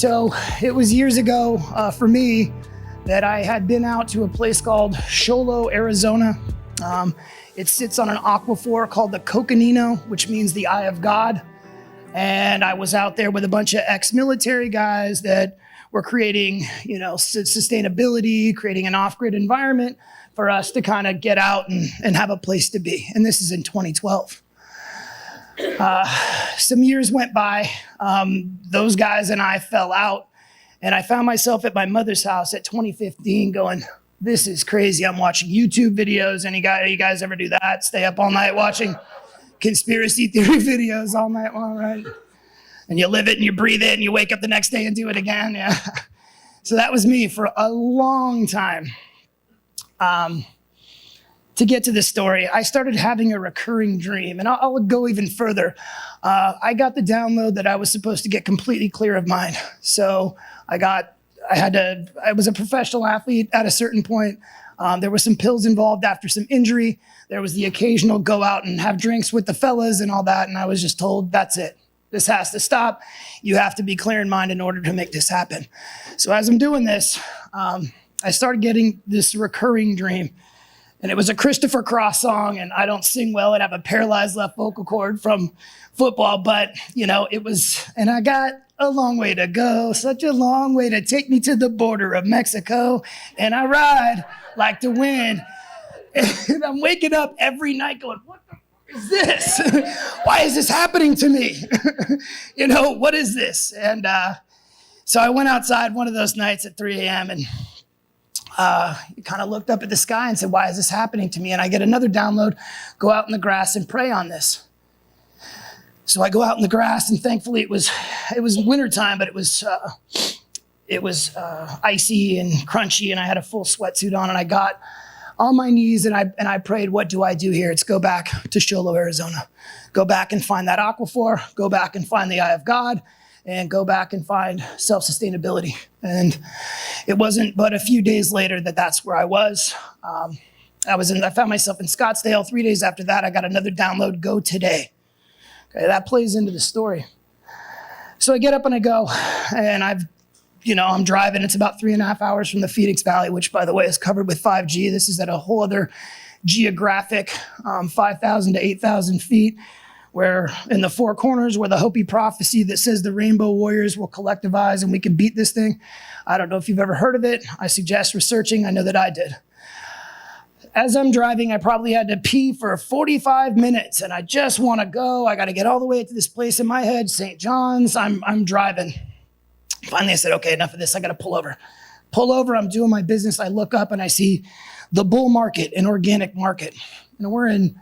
So it was years ago for me that I had been out to a place called Sholo, Arizona. It sits on an aquifer called the Coconino, which means the eye of God. And I was out there with a bunch of ex-military guys that were creating, sustainability, creating an off-grid environment for us to kind of get out and have a place to be. And this is in 2012. Some years went by. Those guys and I fell out. And I found myself at my mother's house at 2015 going, this is crazy. I'm watching YouTube videos. You guys ever do that? Stay up all night watching conspiracy theory videos all night long, right? And you live it and you breathe it and you wake up the next day and do it again. Yeah. So that was me for a long time. To get to this story, I started having a recurring dream, and I'll go even further. I got the download that I was supposed to get completely clear of mind. So I was a professional athlete at a certain point. There were some pills involved after some injury. There was the occasional go out and have drinks with the fellas and all that. And I was just told, that's it. This has to stop. You have to be clear in mind in order to make this happen. So as I'm doing this, I started getting this recurring dream. And it was a Christopher Cross song, and I don't sing well and have a paralyzed left vocal cord from football, but it was, and I got a long way to go, such a long way to take me to the border of Mexico, and I ride like the wind. And I'm waking up every night going, what the fuck is this? Why is this happening to me? What is this? And so I went outside one of those nights at 3 a.m. and kind of looked up at the sky and said, why is this happening to me? And I get another download, go out in the grass and pray on this. So I go out in the grass, and thankfully it was wintertime, but it was icy and crunchy, and I had a full sweatsuit on, and I got on my knees and I prayed, what do I do here? It's go back to Sholo, Arizona. Go back and find that aquifer, go back and find the eye of God, and go back and find self-sustainability. And it wasn't but a few days later that's where I was. I found myself in Scottsdale. 3 days after that, I got another download, go today. Okay, that plays into the story. So I get up and I go, and I'm driving. It's about 3.5 hours from the Phoenix Valley, which, by the way, is covered with 5G. This is at a whole other geographic 5,000 to 8,000 feet, where in the four corners where the Hopi prophecy that says the rainbow warriors will collectivize and we can beat this thing. I don't know if you've ever heard of it. I suggest researching. I know that I did. As I'm driving, I probably had to pee for 45 minutes, and I just want to go. I got to get all the way to this place in my head, St. John's. I'm driving. Finally, I said, okay, enough of this. I got to pull over. Pull over. I'm doing my business. I look up and I see the bull market, an organic market. And we're in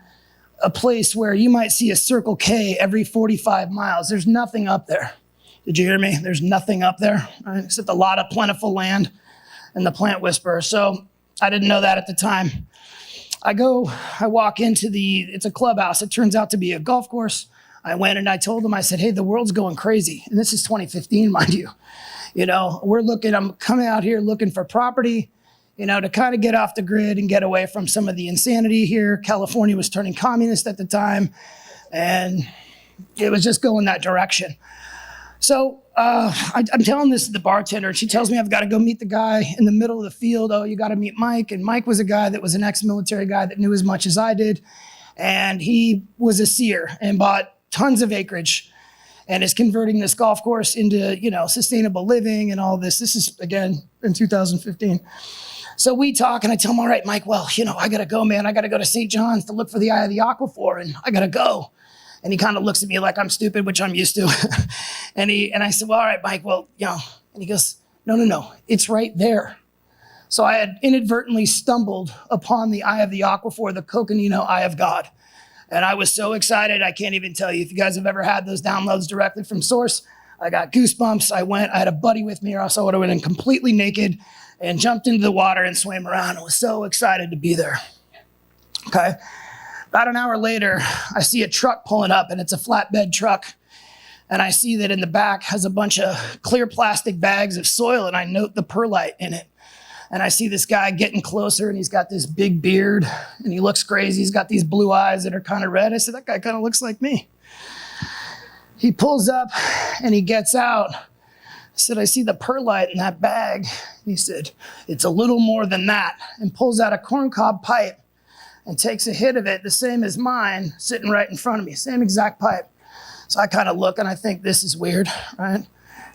a place where you might see a Circle K every 45 miles. There's nothing up there. Did you hear me? There's nothing up there, right? Except a lot of plentiful land and the plant whisperer. So I didn't know that at the time. I walk into it's a clubhouse. It turns out to be a golf course. I went and I told them, I said, hey, the world's going crazy. And this is 2015, mind you. I'm coming out here looking for property, to kind of get off the grid and get away from some of the insanity here. California was turning communist at the time, and it was just going that direction. So I'm telling this to the bartender, and she tells me I've got to go meet the guy in the middle of the field. Oh, you got to meet Mike. And Mike was a guy that was an ex-military guy that knew as much as I did. And he was a seer and bought tons of acreage and is converting this golf course into, sustainable living and all this. This is, again, in 2015. So we talk, and I tell him, all right, Mike, well, I got to go, man. I got to go to St. John's to look for the eye of the aquifer, and I got to go. And he kind of looks at me like I'm stupid, which I'm used to. and I said, well, all right, Mike, well, and he goes, no, it's right there. So I had inadvertently stumbled upon the eye of the aquifer, the Coconino eye of God. And I was so excited, I can't even tell you. If you guys have ever had those downloads directly from source, I got goosebumps. I had a buddy with me, or else I would have went in completely naked and jumped into the water and swam around. I was so excited to be there. Okay. About an hour later, I see a truck pulling up, and it's a flatbed truck. And I see that in the back has a bunch of clear plastic bags of soil, and I note the perlite in it. And I see this guy getting closer, and he's got this big beard, and he looks crazy. He's got these blue eyes that are kind of red. I said, that guy kind of looks like me. He pulls up, and he gets out. said, I see the perlite in that bag. He said, it's a little more than that, and pulls out a corncob pipe and takes a hit of it, the same as mine, sitting right in front of me, same exact pipe. So I kind of look and I think, this is weird, right?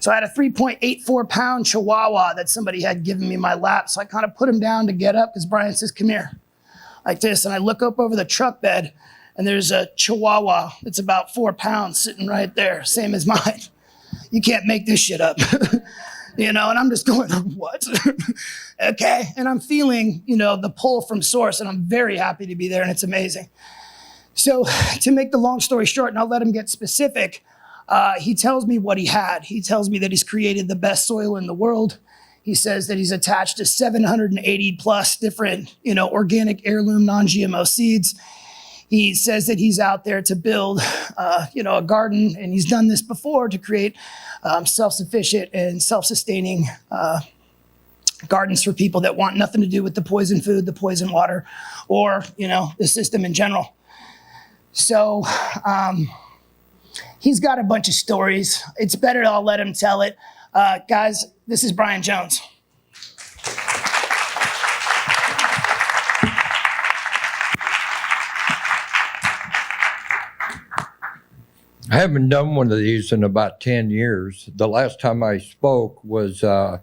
So I had a 3.84 pound Chihuahua that somebody had given me my lap. So I kind of put him down to get up because Bryan says, come here, like this. And I look up over the truck bed and there's a Chihuahua that's about 4 pounds sitting right there, same as mine. You can't make this shit up, you know? And I'm just going, what? Okay. And I'm feeling, you know, the pull from source, and I'm very happy to be there, and it's amazing. So to make the long story short, and I'll let him get specific, he tells me what he had. He tells me that he's created the best soil in the world. He says that he's attached to 780 plus different, you know, organic heirloom non-GMO seeds. He says that he's out there to build, you know, a garden, and he's done this before to create self-sufficient and self-sustaining gardens for people that want nothing to do with the poison food, the poison water, or, you know, the system in general. So he's got a bunch of stories. It's better I'll let him tell it. Guys, this is Bryan Jones. I haven't done one of these in about 10 years. The last time I spoke was, I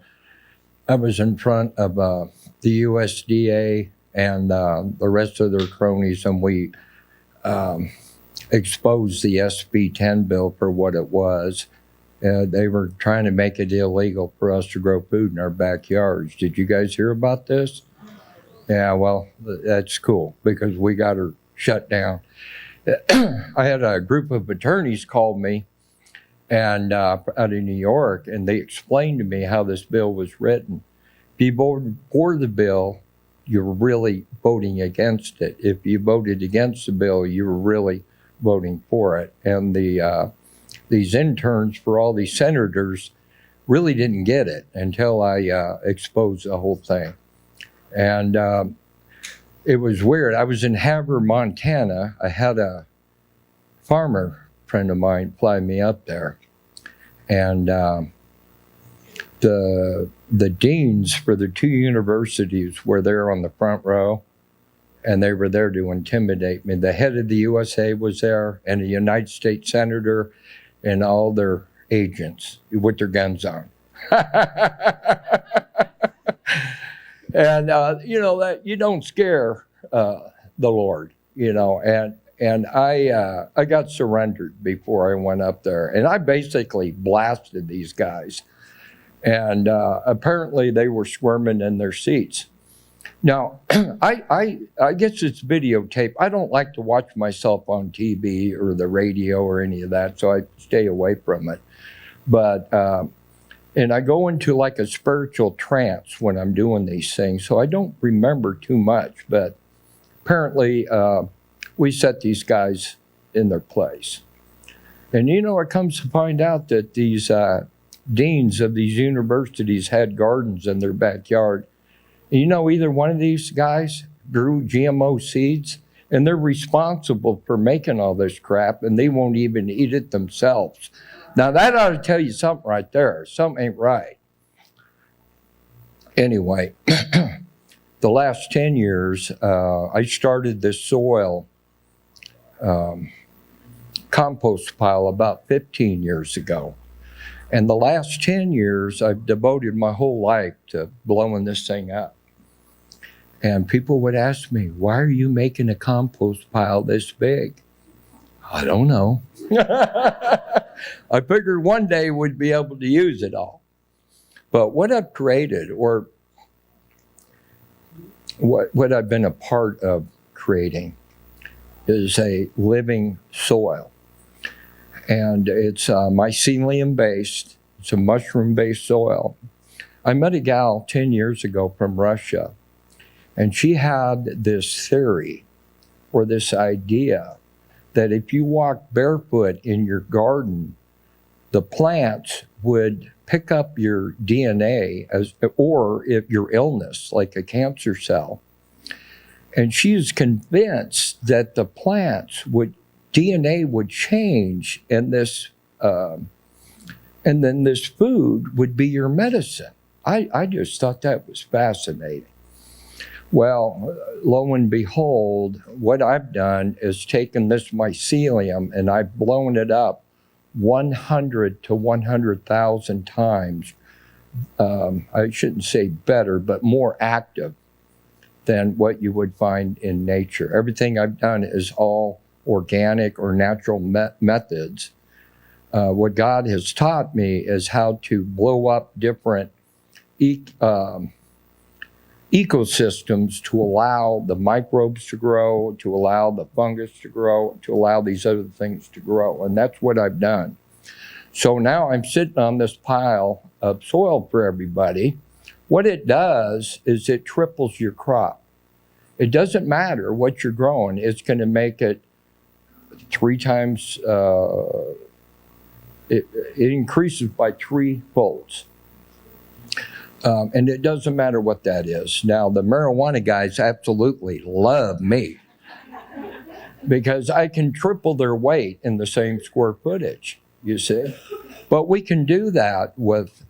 was in front of the USDA and the rest of their cronies, and we exposed the SB 10 bill for what it was. They were trying to make it illegal for us to grow food in our backyards. Did you guys hear about this? Yeah, well, that's cool because we got her shut down. I had a group of attorneys call me and out of New York, and they explained to me how this bill was written. If you voted for the bill, you're really voting against it. If you voted against the bill, you were really voting for it. And these interns for all these senators really didn't get it until I exposed the whole thing. And it was weird. I was in Havre, Montana. I had a farmer friend of mine fly me up there. And the deans for the two universities were there on the front row, and they were there to intimidate me. The head of the USA was there, and a United States senator, and all their agents with their guns on. And, you know, that you don't scare the Lord, you know, and I got surrendered before I went up there. And I basically blasted these guys. And apparently they were squirming in their seats. Now, I guess it's videotape. I don't like to watch myself on TV or the radio or any of that, so I stay away from it. But and I go into like a spiritual trance when I'm doing these things, so I don't remember too much. But apparently, we set these guys in their place. And you know, it comes to find out that these deans of these universities had gardens in their backyard. And you know, either one of these guys grew GMO seeds, and they're responsible for making all this crap, and they won't even eat it themselves. Now, that ought to tell you something right there. Something ain't right. Anyway, the last 10 years, I started this soil compost pile about 15 years ago. And the last 10 years, I've devoted my whole life to blowing this thing up. And people would ask me, why are you making a compost pile this big? I don't know. I figured one day we'd be able to use it all. But what I've created, or what I've been a part of creating, is a living soil. And it's mycelium based. It's a mushroom based soil. I met a gal 10 years ago from Russia, and she had this theory or this idea that if you walk barefoot in your garden, the plants would pick up your DNA or if your illness, like a cancer cell. And she is convinced that the plants DNA would change in this And then this food would be your medicine. I just thought that was fascinating. Well, lo and behold, what I've done is taken this mycelium and I've blown it up 100 to 100,000 times. I shouldn't say better, but more active than what you would find in nature. Everything I've done is all organic or natural methods. What God has taught me is how to blow up different ecosystems to allow the microbes to grow, to allow the fungus to grow, to allow these other things to grow. And that's what I've done. So now I'm sitting on this pile of soil for everybody. What it does is it triples your crop. It doesn't matter what you're growing. It's going to make it 3 times, it increases by 3 folds. And it doesn't matter what that is. Now, the marijuana guys absolutely love me because I can triple their weight in the same square footage, you see. But we can do that with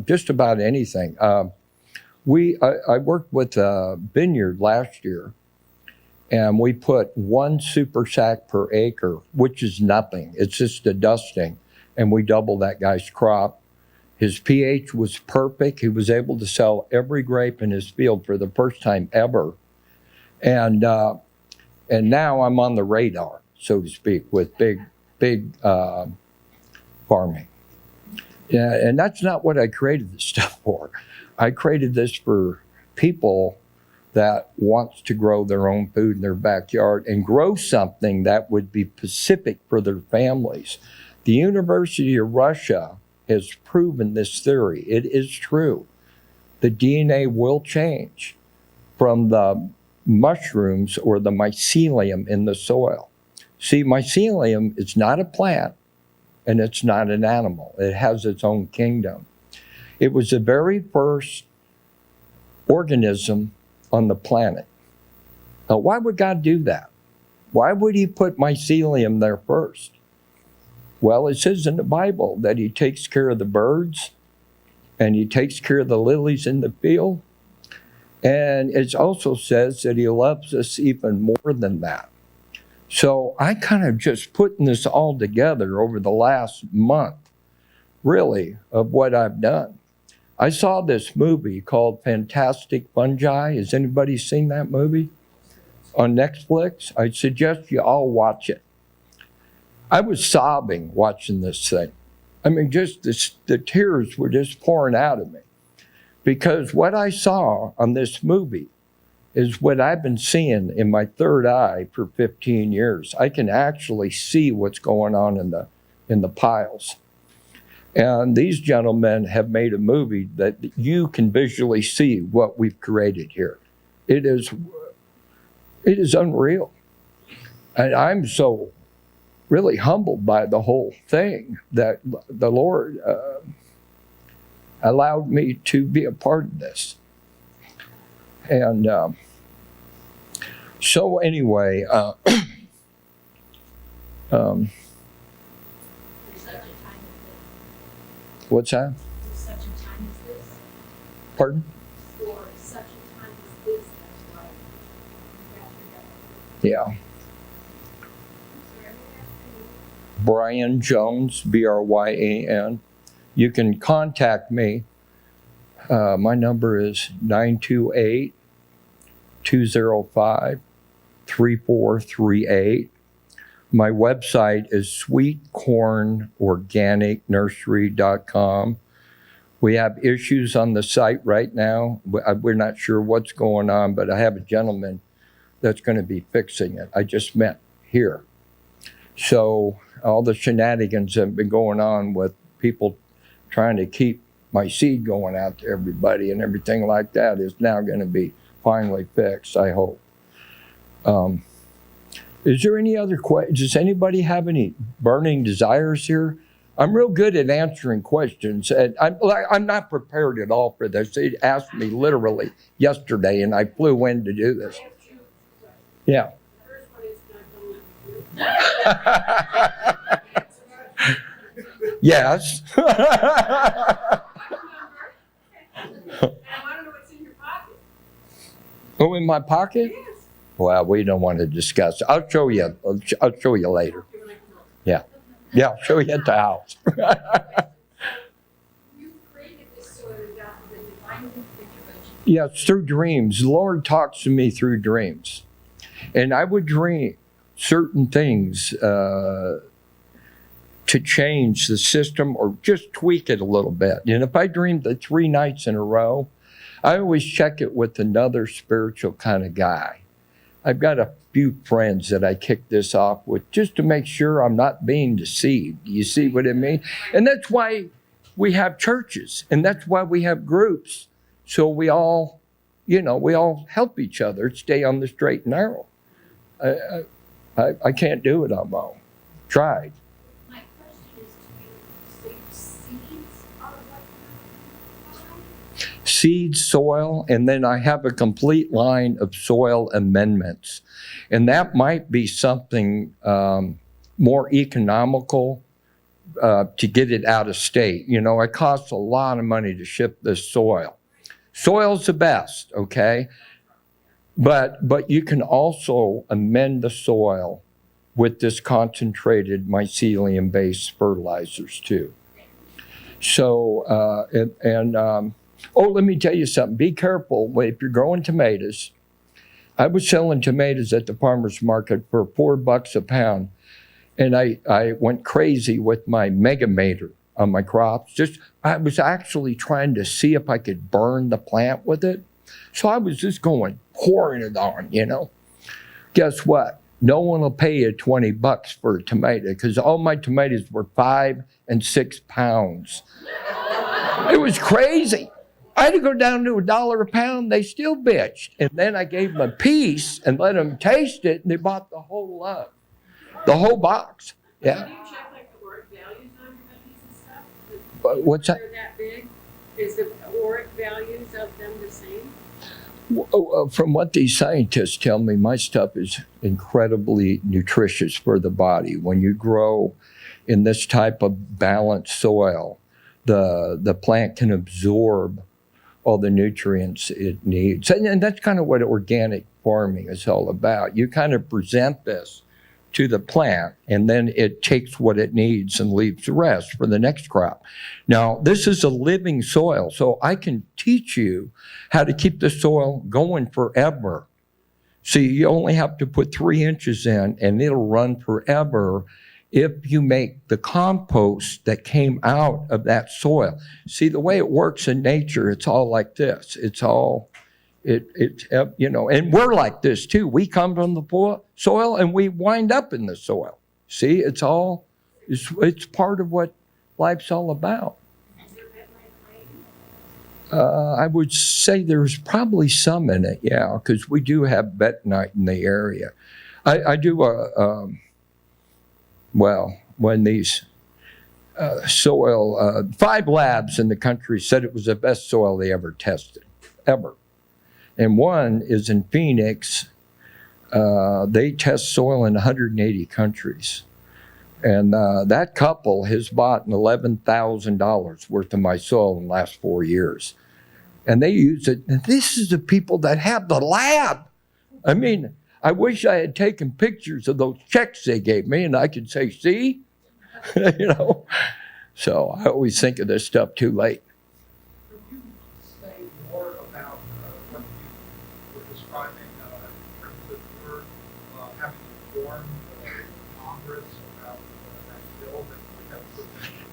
just about anything. I worked with a vineyard last year, and we put 1 super sack per acre, which is nothing. It's just a dusting, and we doubled that guy's crop. His pH was perfect. He was able to sell every grape in his field for the first time ever. And now I'm on the radar, so to speak, with big farming. Yeah, and that's not what I created this stuff for. I created this for people that wants to grow their own food in their backyard and grow something that would be specific for their families. The University of Russia has proven this theory. It is true. The DNA will change from the mushrooms or the mycelium in the soil. See, mycelium is not a plant and it's not an animal. It has its own kingdom. It was the very first organism on the planet. Now, why would God do that? Why would he put mycelium there first? Well, it says in the Bible that he takes care of the birds and he takes care of the lilies in the field. And it also says that he loves us even more than that. So I kind of just putting this all together over the last month, really, of what I've done. I saw this movie called Fantastic Fungi. Has anybody seen that movie on Netflix? I suggest you all watch it. I was sobbing watching this thing. I mean, just the tears were just pouring out of me. Because what I saw on this movie is what I've been seeing in my third eye for 15 years. I can actually see what's going on in the piles. And these gentlemen have made a movie that you can visually see what we've created here. It is unreal. And I'm so really humbled by the whole thing that the Lord allowed me to be a part of this. And so anyway, what's that? For such a time as this. Pardon? For such a time as this, that's why Yeah. Bryan Jones, Bryan. You can contact me. My number is 928-205-3438. My website is sweetcornorganicnursery.com. We have issues on the site right now. We're not sure what's going on, but I have a gentleman that's going to be fixing it. I just met here. So all the shenanigans that have been going on with people trying to keep my seed going out to everybody and everything like that is now going to be finally fixed, I hope. Is there any other questions? Does anybody have any burning desires here? I'm real good at answering questions, and I'm not prepared at all for this. They asked me literally yesterday, and I flew in to do this. Yeah. The first one is not going to Yes. And I want to know what's in your pocket. Oh, in my pocket? Yes. Well, we don't want to discuss. I'll show you. I'll show you later. Yeah. Yeah, I'll show you at the house. You created this soil without the divine intervention. Yes, through dreams. The Lord talks to me through dreams. And I would dream certain things to change the system or just tweak it a little bit. And if I dreamed that 3 nights in a row, I always check it with another spiritual kind of guy. I've got a few friends that I kick this off with just to make sure I'm not being deceived. You see what I mean? And that's why we have churches, and that's why we have groups. So we all, we all help each other stay on the straight and narrow. I can't do it on my own. Tried. My question is to you, so seeds are what? Seed, soil, and then I have a complete line of soil amendments. And that might be something more economical to get it out of state. It costs a lot of money to ship this soil. Soil's the best, okay? But you can also amend the soil with this concentrated mycelium-based fertilizers too. So, let me tell you something. Be careful if you're growing tomatoes. I was selling tomatoes at the farmer's market for $4 a pound, and I went crazy with my Megamator on my crops. I was actually trying to see if I could burn the plant with it. So I was just pouring it on, Guess what? No one will pay you $20 for a tomato because all my tomatoes were 5 and 6 pounds. It was crazy. I had to go down to $1 a pound. They still bitched. And then I gave them a piece and let them taste it, and they bought the whole lot, the whole box. Yeah. Do you check the ORIC values on your veggies and stuff? What's that? They're that big? Is the ORIC values of them the same? From what these scientists tell me, my stuff is incredibly nutritious for the body. When you grow in this type of balanced soil, the plant can absorb all the nutrients it needs. And that's kind of what organic farming is all about. You kind of present this to the plant, and then it takes what it needs and leaves the rest for the next crop. Now, this is a living soil, so I can teach you how to keep the soil going forever. See, you only have to put 3 inches in, and it'll run forever if you make the compost that came out of that soil. See, the way it works in nature, it's all like this. It's all, and we're like this too. We come from the soil and we wind up in the soil. See, it's part of what life's all about. I would say there's probably some in it, yeah, because we do have bentonite in the area. I do when these soil, 5 labs in the country said it was the best soil they ever tested, ever. And one is in Phoenix. They test soil in 180 countries. And that couple has bought $11,000 worth of my soil in the last 4 years. And they use it. And this is the people that have the lab. I mean, I wish I had taken pictures of those checks they gave me and I could say, see? So I always think of this stuff too late. Could you say more about what you were describing in terms of your having informed Congress about that bill that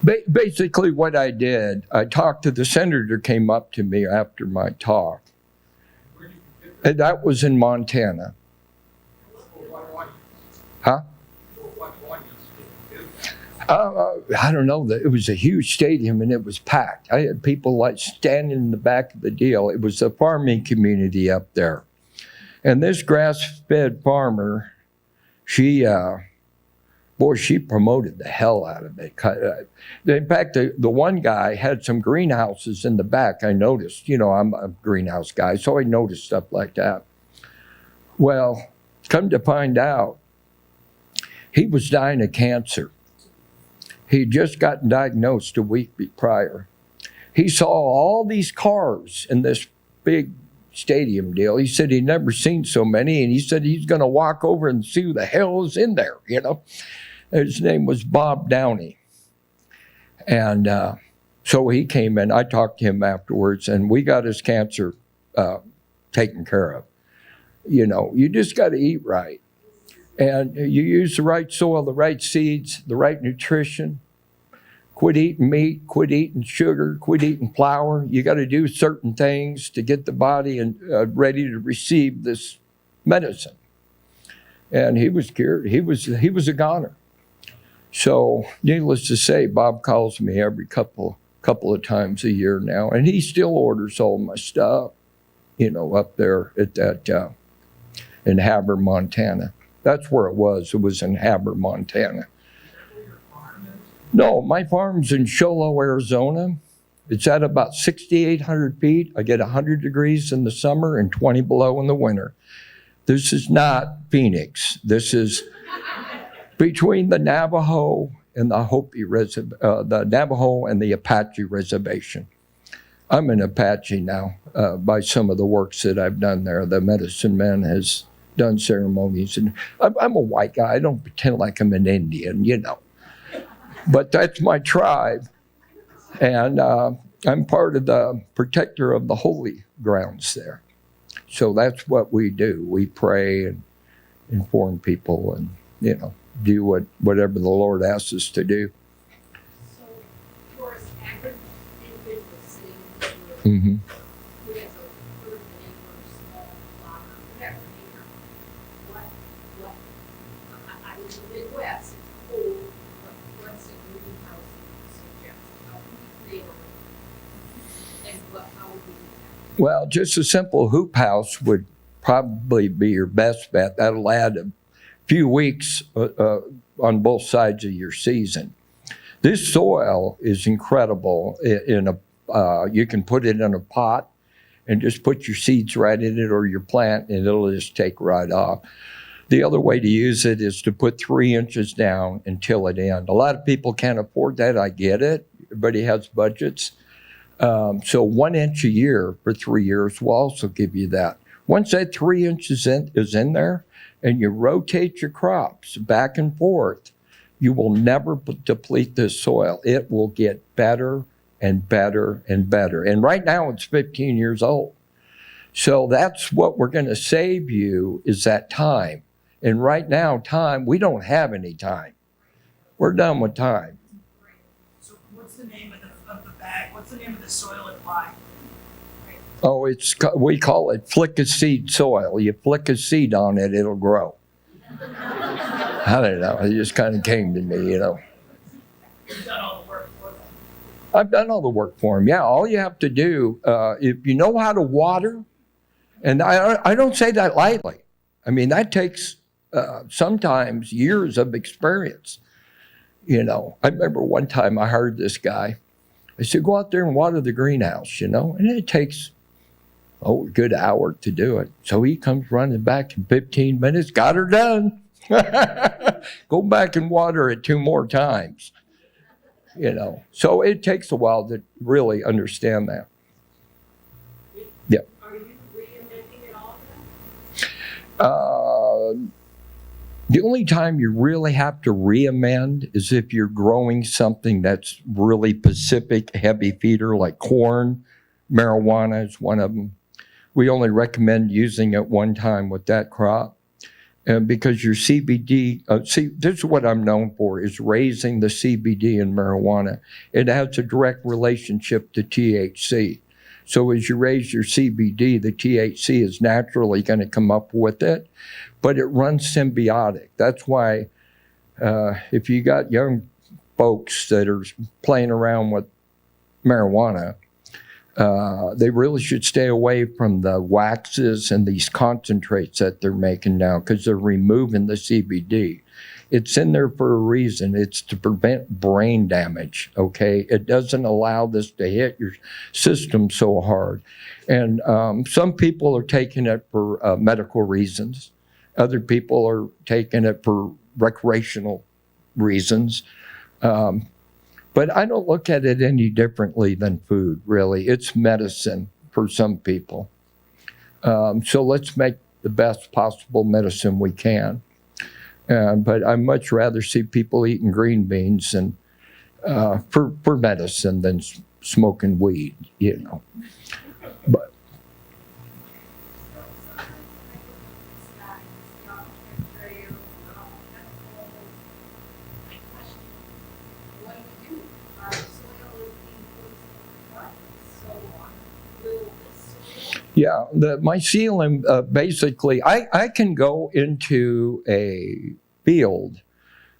we have? Basically what I did, I talked to the senator, came up to me after my talk. Where did you get that? And that was in Montana. Huh? I don't know. It was a huge stadium and it was packed. I had people like standing in the back of the deal. It was a farming community up there. And this grass-fed farmer, she promoted the hell out of it. In fact, the one guy had some greenhouses in the back. I noticed, I'm a greenhouse guy, so I noticed stuff like that. Well, come to find out, he was dying of cancer. He'd just gotten diagnosed a week prior. He saw all these cars in this big stadium deal. He said he'd never seen so many, and he said he's going to walk over and see who the hell is in there, you know. His name was Bob Downey. And so he came in. I talked to him afterwards, and we got his cancer taken care of. You know, you just got to eat right. And you use the right soil, the right seeds, the right nutrition. Quit eating meat, quit eating sugar, quit eating flour. You got to do certain things to get the body ready to receive this medicine. And he was cured. He was a goner. So, needless to say, Bob calls me every couple of times a year now, and he still orders all my stuff, you know, up there at that in Haber, Montana. That's where it was. It was in Haber, Montana. No, my farm's in Show Low, Arizona. It's at about 6,800 feet. I get 100 degrees in the summer and 20 below in the winter. This is not Phoenix. This is between the Navajo and the Hopi the Navajo and the Apache reservation. I'm an Apache now by some of the works that I've done there. The medicine man has done ceremonies, and I'm a white guy. I don't pretend like I'm an Indian, you know. But that's my tribe, and I'm part of the protector of the holy grounds there. So that's what we do. We pray and inform people, and you know, do whatever the Lord asks us to do. So, for an average individual sitting Mm-hmm. who has a third acre, small farm, whatever acre, what, I live in the Midwest, it's cold, what's a greenhouse suggest? How do we create a, and how would we do that? Well, just a simple hoop house would probably be your best bet. That'll add a few weeks on both sides of your season. This soil is incredible. You can put it in a pot and just put your seeds right in it or your plant, and it'll just take right off. The other way to use it is to put 3 inches down and till it in. A lot of people can't afford that. I get it. Everybody has budgets. So 1 inch a year for 3 years will also give you that. Once that 3 inches is in there, and you rotate your crops back and forth, you will never deplete this soil. It will get better and better and better. And right now it's 15 years old. So that's what we're going to save you, is that time. And right now, time, we don't have any time. We're done with time. So what's the name of the bag? What's the name of the soil applied? Oh, we call it flick a seed soil. You flick a seed on it, it'll grow. I don't know. It just kind of came to me, you know. You've done all the work for them. I've done all the work for them. Yeah, all you have to do, if you know how to water, and I don't say that lightly. I mean, that takes sometimes years of experience. You know, I remember one time I hired this guy. I said, go out there and water the greenhouse, you know, and it takes a good hour to do it. So he comes running back in 15 minutes, got her done. Go back and water it 2 more times, you know. So it takes a while to really understand that. Yeah. Are you reinventing it all then? The only time you really have to re-amend is if you're growing something that's really specific, heavy feeder, like corn. Marijuana is one of them. We only recommend using it one time with that crop. And because your CBD, this is what I'm known for, is raising the CBD in marijuana. It has a direct relationship to THC. So as you raise your CBD, the THC is naturally going to come up with it, but it runs symbiotic. That's why if you got young folks that are playing around with marijuana, they really should stay away from the waxes and these concentrates that they're making now, because they're removing the CBD. It's in there for a reason. It's to prevent brain damage, okay? It doesn't allow this to hit your system so hard. And some people are taking it for medical reasons. Other people are taking it for recreational reasons. But I don't look at it any differently than food, really. It's medicine for some people. So let's make the best possible medicine we can. But I'd much rather see people eating green beans and for medicine than smoking weed, you know. But yeah, the mycelium, basically, I can go into a field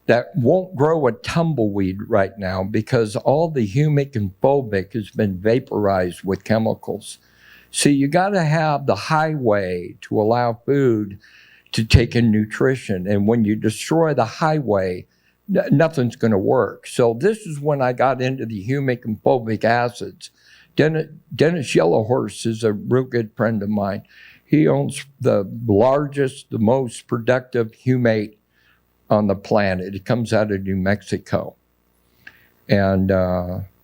that won't grow a tumbleweed right now because all the humic and phobic has been vaporized with chemicals. See, you got to have the highway to allow food to take in nutrition. And when you destroy the highway, nothing's going to work. So this is when I got into the humic and phobic acids. Dennis Yellowhorse is a real good friend of mine. He owns the largest, the most productive humate on the planet. It comes out of New Mexico. And,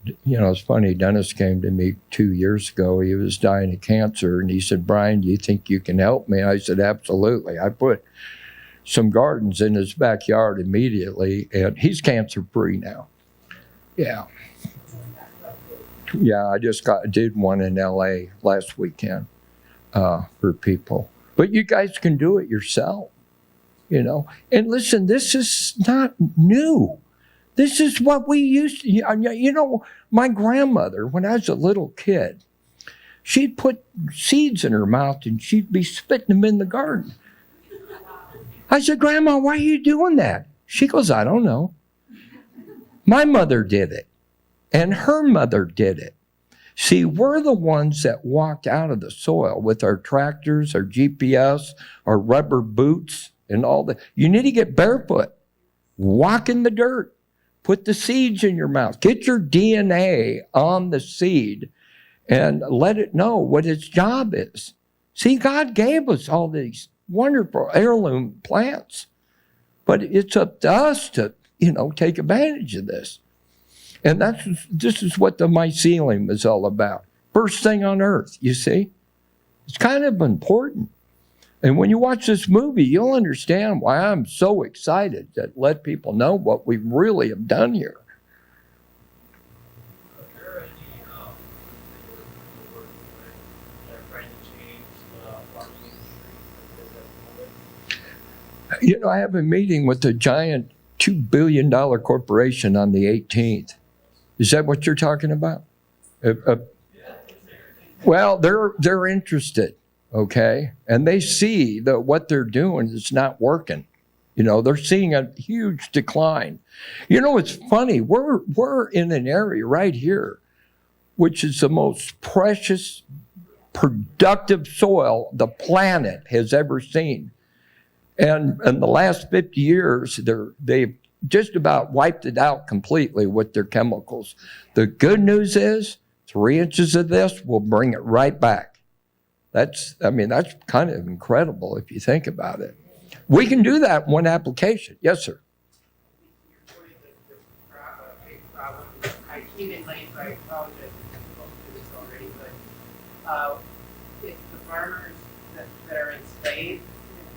it's funny, Dennis came to me 2 years ago. He was dying of cancer, and he said, "Bryan, do you think you can help me?" I said, "Absolutely." I put some gardens in his backyard immediately, and he's cancer-free now. Yeah. Yeah, I just did one in LA last weekend for people. But you guys can do it yourself, you know. And listen, this is not new. This is what we used to, you know, my grandmother, when I was a little kid, she'd put seeds in her mouth and she'd be spitting them in the garden. I said, "Grandma, why are you doing that?" She goes, "I don't know. My mother did it. And her mother did it." See, we're the ones that walked out of the soil with our tractors, our GPS, our rubber boots, and all that. You need to get barefoot, walk in the dirt, put the seeds in your mouth, get your DNA on the seed, and let it know what its job is. See, God gave us all these wonderful heirloom plants, but it's up to us to, take advantage of this. And this is what the mycelium is all about. First thing on earth, you see? It's kind of important. And when you watch this movie, you'll understand why I'm so excited to let people know what we really have done here. I have a meeting with a giant $2 billion corporation on the 18th. Is that what you're talking about? Well, they're interested, okay? And they see that what they're doing is not working. They're seeing a huge decline. It's funny. We're in an area right here, which is the most precious, productive soil the planet has ever seen. And in the last 50 years, they've just about wiped it out completely with their chemicals. The good news is 3 inches of this will bring it right back. That's kind of incredible if you think about it. We can do that in one application. Yes, sir. I came in late, so I apologize if I'm supposed to do this already, but it's the farmers that are enslaved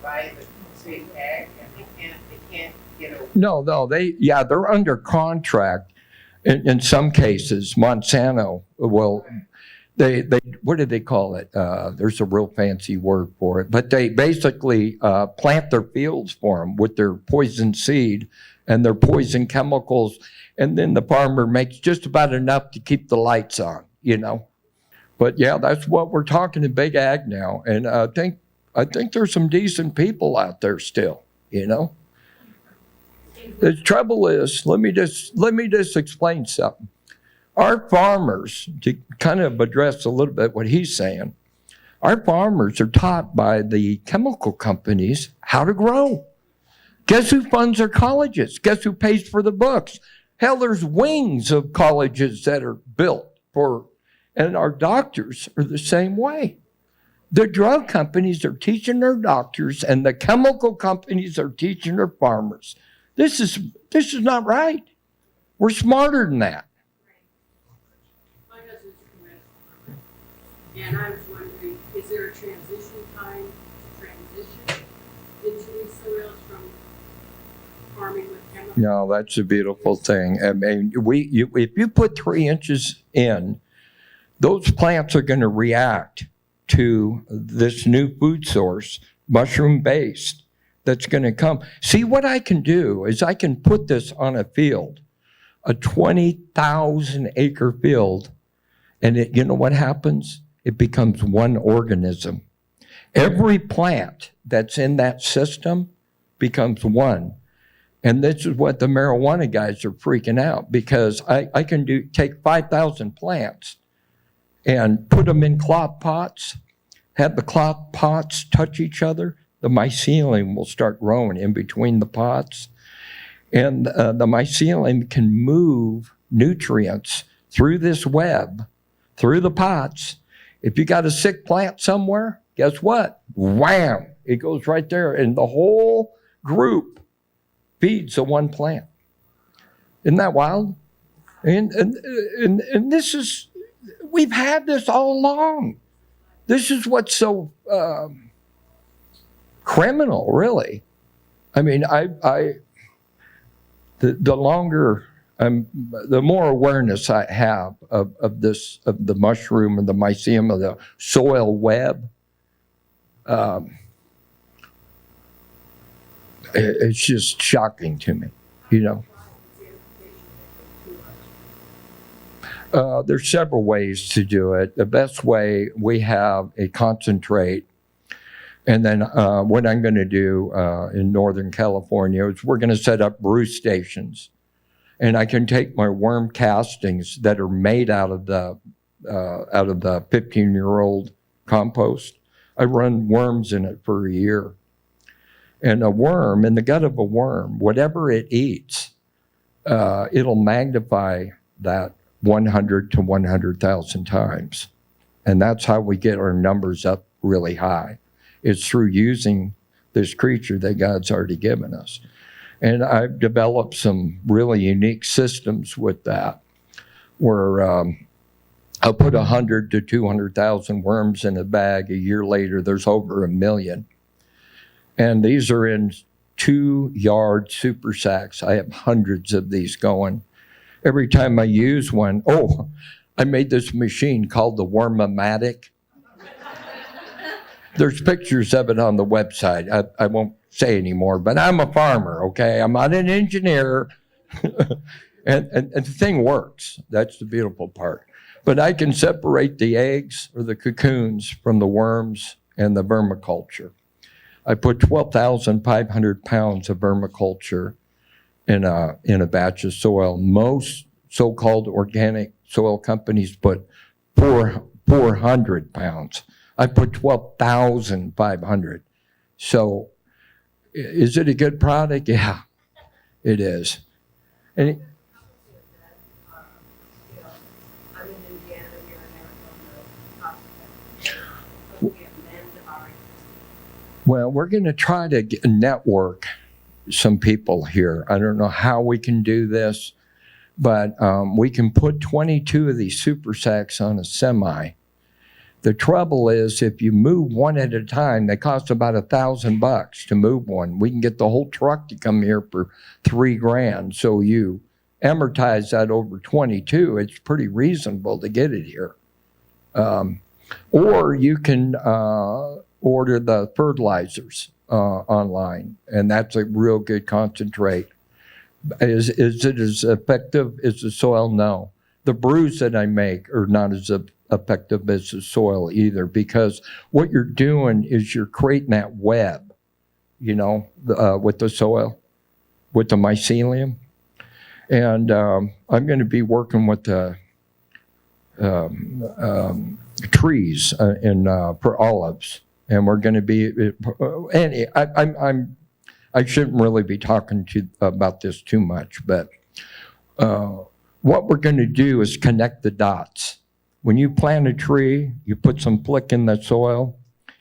by the state ag, and they can't get a... No, they're under contract. In some cases, Monsanto will, they what do they call it? There's a real fancy word for it, but they basically plant their fields for them with their poison seed and their poison chemicals, and then the farmer makes just about enough to keep the lights on, But yeah, that's what we're talking in big ag now, and I think there's some decent people out there still, The trouble is, let me just explain something. Our farmers, to kind of address a little bit what he's saying, our farmers are taught by the chemical companies how to grow. Guess who funds their colleges? Guess who pays for the books? Hell, there's wings of colleges that are built for, and our doctors are the same way. The drug companies are teaching their doctors, and the chemical companies are teaching their farmers. This is not right. We're smarter than that. My husband's a commercial farmer, and I was wondering, is there a transition time to transition into these soils from farming with chemicals? No, that's a beautiful thing. I mean, if you put 3 inches in, those plants are going to react to this new food source, mushroom-based, that's going to come. See, what I can do is I can put this on a field, a 20,000 acre field, and you know what happens? It becomes one organism. Every plant that's in that system becomes one. And this is what the marijuana guys are freaking out, because I can take 5,000 plants and put them in cloth pots, have the cloth pots touch each other. The mycelium will start growing in between the pots. And the mycelium can move nutrients through this web, through the pots. If you got a sick plant somewhere, guess what? Wham! It goes right there, and the whole group feeds the one plant. Isn't that wild? And this is, we've had this all along. This is what's so criminal, really. I mean, the longer, the more awareness I have of the mushroom and the mycelium, of the soil web, it's just shocking to me, you know. There's several ways to do it. The best way, we have a concentrate. And then what I'm going to do in Northern California is we're going to set up brew stations. And I can take my worm castings that are made out of the 15-year-old compost. I run worms in it for a year. And a worm, in the gut of a worm, whatever it eats, it'll magnify that 100 to 100,000 times. And that's how we get our numbers up really high. It's through using this creature that God's already given us. And I've developed some really unique systems with that, where I'll put 100 to 200,000 worms in a bag. A year later, there's over 1 million. And these are in 2-yard super sacks. I have hundreds of these going. Every time I use one, I made this machine called the Worm-O-Matic. There's pictures of it on the website. I won't say anymore, but I'm a farmer, okay? I'm not an engineer. and the thing works. That's the beautiful part. But I can separate the eggs or the cocoons from the worms and the vermiculture. I put 12,500 pounds of vermiculture in a batch of soil. Most so-called organic soil companies put 400 pounds. I put 12,500. So is it a good product? Yeah, it is. And I'm in Indiana, you're in Arizona. well, we're going to try to network some people here. I don't know how we can do this, but we can put 22 of these super sacks on a semi. The trouble is, if you move one at a time, they cost about $1,000 to move one. We can get the whole truck to come here for $3,000. So you amortize that over 22. It's pretty reasonable to get it here. Or you can order the fertilizers online, and that's a real good concentrate. Is it as effective as the soil? No. The brews that I make are not as effective as the soil either, because what you're doing is you're creating that web, you know, with the soil, with the mycelium. And I'm going to be working with the trees for olives, and we're going to be. I shouldn't really be talking about this too much, but what we're going to do is connect the dots. When you plant a tree, you put some flick in the soil,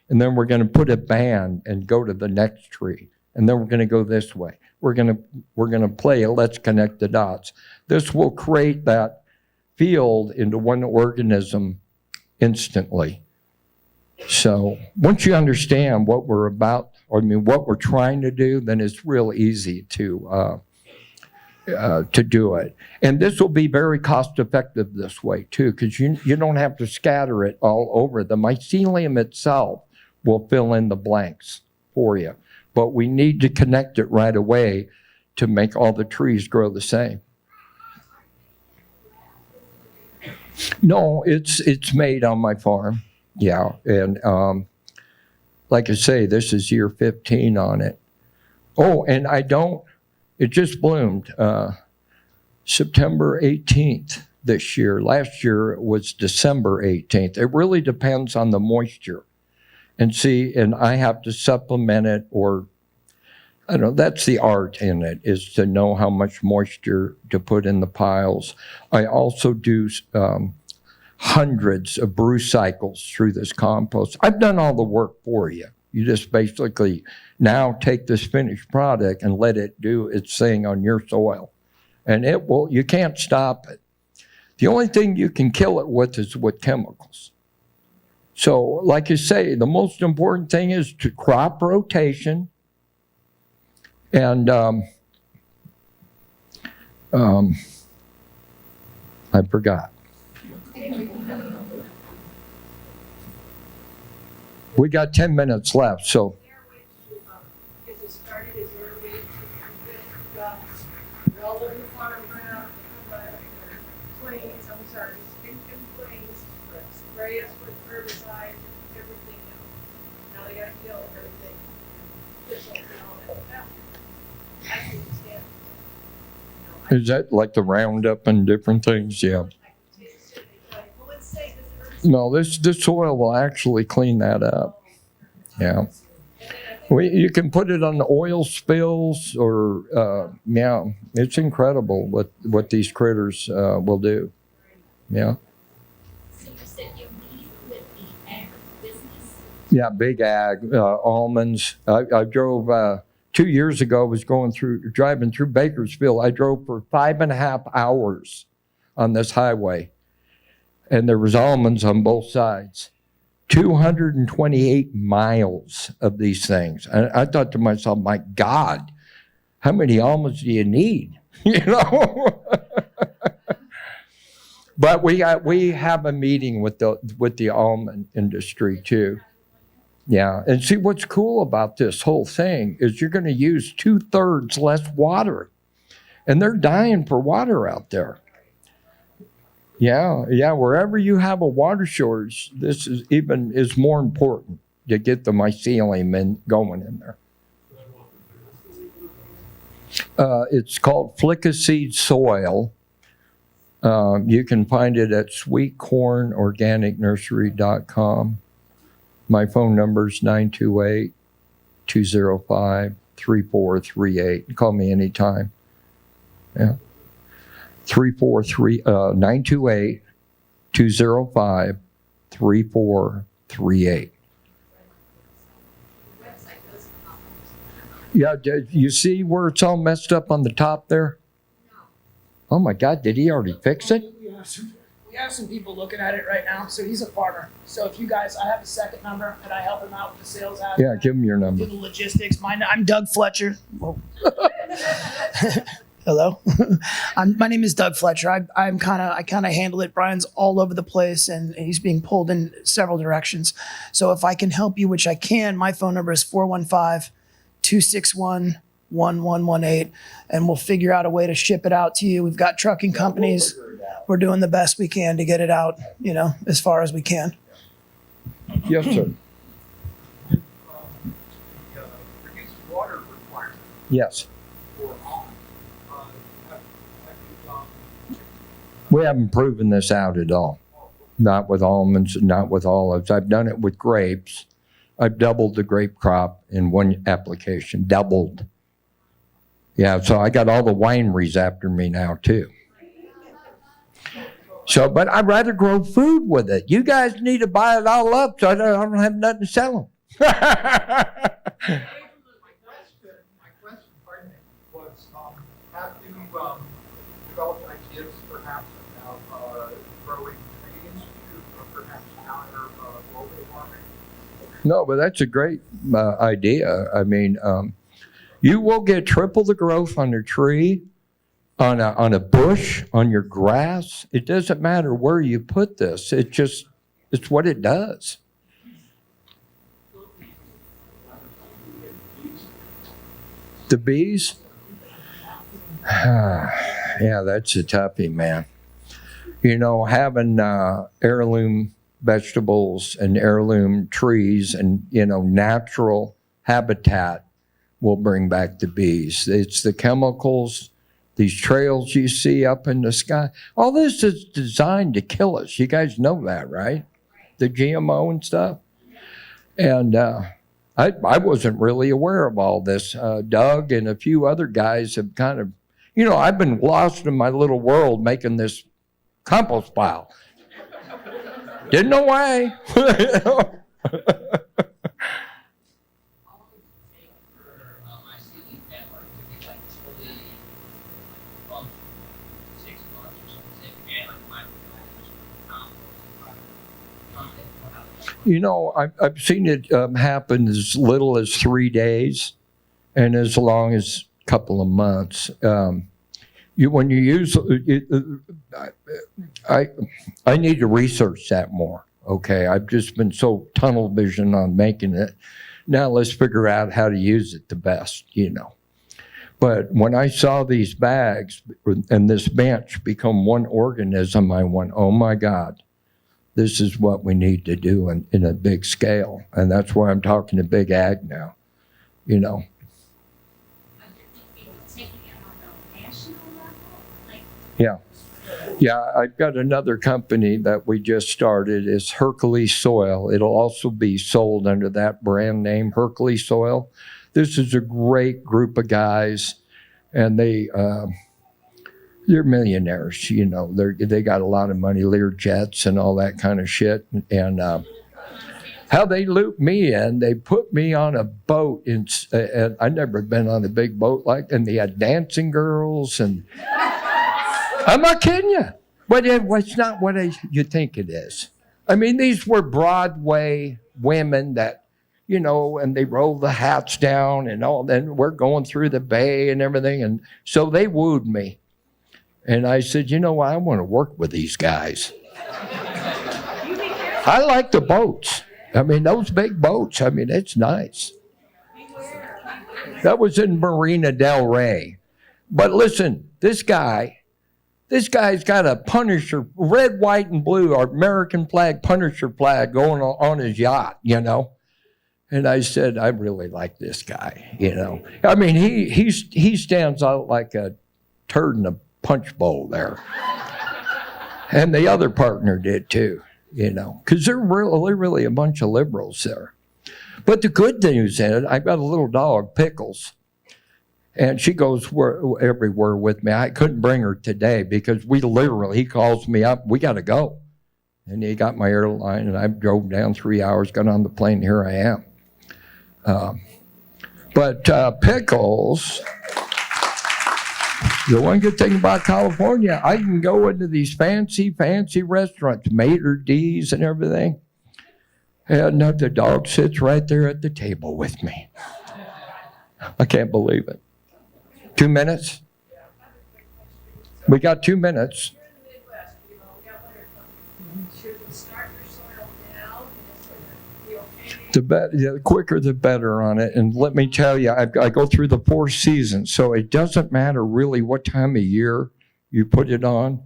and then we're going to put a band and go to the next tree and then we're going to go this way. We're going to play a let's connect the dots. This will create that field into one organism instantly. So once you understand what we're about, what we're trying to do, then it's real easy to do it. And this will be very cost effective this way too, because you don't have to scatter it all over. The mycelium itself will fill in the blanks for you. But we need to connect it right away to make all the trees grow the same. No, it's made on my farm. Yeah, and like I say, this is year 15 on it. Oh, and it just bloomed September 18th this year. Last year it was December 18th. It really depends on the moisture. And I have to supplement it, or I don't know, that's the art in it, is to know how much moisture to put in the piles. I also do hundreds of brew cycles through this compost. I've done all the work for you. You just basically now take this finished product and let it do its thing on your soil. And you can't stop it. The only thing you can kill it with is with chemicals. So, like you say, the most important thing is to crop rotation. And I forgot. We got 10 minutes left, so. Is it started, is there a way to all over the farm ground, planes, stinking planes, spray us with herbicides, everything else. Now they gotta kill everything, thistles and all that stuff. I can stand. Is that like the Roundup and different things? Yeah. I can taste it, well, let's say this herbicide. No, this soil will actually clean that up. Yeah. You can put it on the oil spills, or yeah, it's incredible what these critters will do. Yeah. So you said you meet with the agribusiness? Yeah, big ag, almonds. I drove 2 years ago. Was driving through Bakersfield. I drove for 5.5 hours on this highway, and there was almonds on both sides. 228 miles of these things. And I thought to myself, my God, how many almonds do you need? You know? But we have a meeting with the almond industry too. Yeah, and see what's cool about this whole thing is you're going to use 2/3 less water, and they're dying for water out there. Yeah. Wherever you have a water shortage, this is more important to get the mycelium going in there. It's called Hercules Soil. You can find it at sweetcornorganicnursery.com. My phone number is 928-205-3438. Call me anytime. Yeah. 928-205-3438. Yeah, you see where it's all messed up on the top there? Oh my God, did he already fix it? We have some people looking at it right now. So he's a farmer. So if you guys, I have a second number and I help him out with the sales aspect. Yeah, give him your number. Do the logistics. I'm Doug Fletcher. Whoa. Hello. My name is Doug Fletcher. I kind of handle it. Bryan's all over the place and he's being pulled in several directions. So if I can help you, which I can, my phone number is 415-261-1118, and we'll figure out a way to ship it out to you. We've got trucking companies. We're doing the best we can to get it out, as far as we can. Yes, sir. Reduced water requirement Yes. for almonds. We haven't proven this out at all. Not with almonds, not with olives. I've done it with grapes. I've doubled the grape crop in one application. Doubled. Yeah, so I got all the wineries after me now too. So, but I'd rather grow food with it. You guys need to buy it all up so I don't have nothing to sell them. tips perhaps about growing trees to perhaps counter global warming? No, but that's a great idea. I mean, you will get triple the growth on a tree, on a bush, on your grass. It doesn't matter where you put this. It's what it does. The bees? Yeah, that's a toughie, man. You know, having heirloom vegetables and heirloom trees and, you know, natural habitat will bring back the bees. It's the chemicals, these trails you see up in the sky. All this is designed to kill us. You guys know that, right? The GMO and stuff. And I wasn't really aware of all this. Doug and a few other guys have kind of, you know, I've been lost in my little world making this compost pile. Didn't know why. You know, I've seen it happen as little as 3 days and as long as a couple of months. When you use I need to research that more. Okay, I've just been so tunnel vision on making it. Now let's figure out how to use it the best, you know. But when I saw these bags and this bench become one organism, I went, oh my God, this is what we need to do in a big scale. And that's why I'm talking to Big Ag now, you know. Yeah. Yeah, I've got another company that we just started. It's Hercules Soil. It'll also be sold under that brand name, Hercules Soil. This is a great group of guys, and they're millionaires. You know, they got a lot of money, Lear jets and all that kind of shit. And how they looped me in, they put me on a boat, and I'd never been on a big boat like, and they had dancing girls, and I'm not kidding you. But it's not what you think it is. I mean, these were Broadway women that, you know, and they roll the hats down and all. Then we're going through the bay and everything. And so they wooed me. And I said, you know what? I want to work with these guys. I like the boats. I mean, those big boats, I mean, it's nice. That was in Marina Del Rey. But listen, this guy's got a Punisher, red, white, and blue, our American flag, Punisher flag going on his yacht, you know. And I said, I really like this guy, you know. I mean, he stands out like a turd in a punch bowl there. And the other partner did too, you know, because they're really a bunch of liberals there. But the good news is, I've got a little dog, Pickles. And she goes everywhere with me. I couldn't bring her today because he calls me up, we got to go. And he got my airline, and I drove down 3 hours, got on the plane, here I am. But Pickles, the one good thing about California, I can go into these fancy restaurants, Maitre D's and everything. And the dog sits right there at the table with me. I can't believe it. 2 minutes? We got 2 minutes. You're in the Midwest, you know, we got winter coming. Should we start your soil now? The quicker the better on it. And let me tell you, I go through the 4 seasons, so it doesn't matter really what time of year you put it on.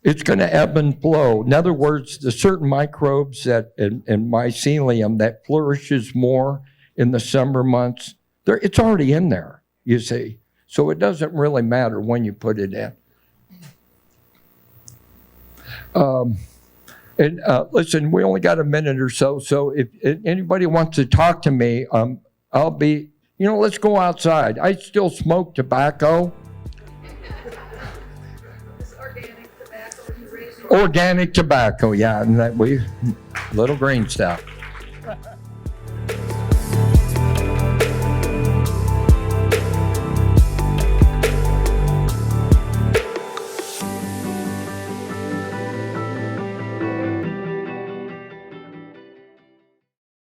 It's going to ebb and flow. In other words, the certain microbes that and mycelium that flourishes more in the summer months, it's already in there, you see. So it doesn't really matter when you put it in. Listen, we only got a minute or so. So if anybody wants to talk to me, I'll be, let's go outside. I still smoke tobacco. Organic tobacco, you raise your Organic tobacco, yeah, and little green stuff.